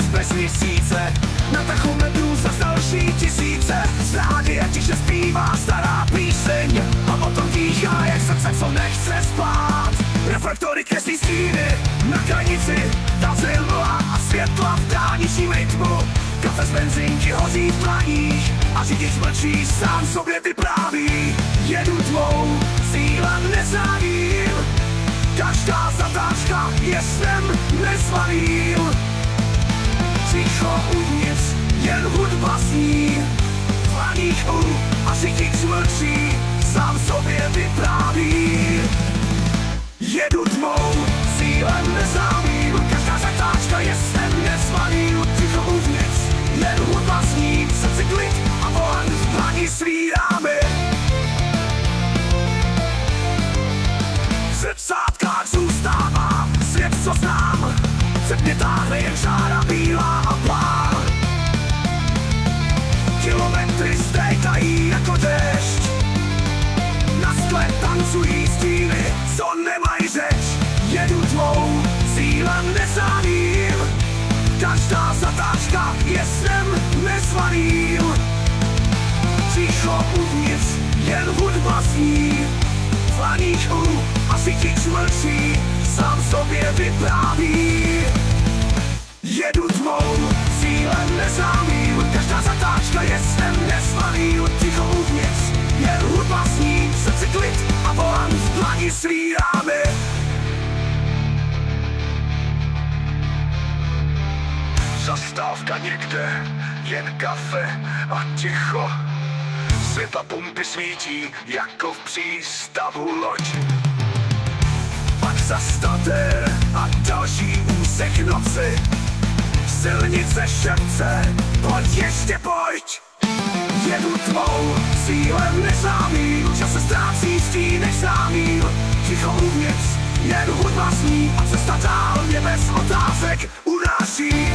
bez měsíce. Na tachometru za další tisíce. Z rádia tiše zpívá stará píseň a potom dýchá jak srdce, co nechce spát. Reflektory kreslí stíny na krajnici, tam zrylva a světla v dálničním rytmu. Kafe z benzinky hoří v dlaních a řidič mlčí, sám sobě vypráví. Jedu tvou, cílem nezáním, každá zatáčka je snem nezvaným. Ticho uvnitř, jen hudba zní, v dlaních a řidič mlčí, sám sobě vypráví. Jedu tmou, cílem neznámým, každá zatáčka je snem nezvaným. Ticho uvnitř, jen hudba zní, v srdci klid a volant v dlani svíráme. V zrcátkách zůstává svět, co znám, před mě táhne jen žára bílá a plán. Kilometry stékají jako déšť, na skle tancují stíny, co nemají řeč. Jedu tvou, cílem neznámým, každá zatáčka je snem nezvaným. Ticho uvnitř, jen hudba zní, v dlaních a řidič mlčí, sám sobě vypráví. Jedu tmou, cílem neznámým, každá zatáčka je snem nezvaným. Ticho uvnitř, jen hudba zní, v srdci klid a volant v dlani svíráme. Zastávka někde, jen kafe a ticho. Světla pumpy svítí jako v přístavu loď. Pak zastater a další úsek noci. Silnice šepce, pojď ještě pojď. Jedu tvou, cílem neznámým, čas se ztrácí stíny známým. Ticho uvnitř, jen hudba zní a cesta dál mě bez otázek unáší.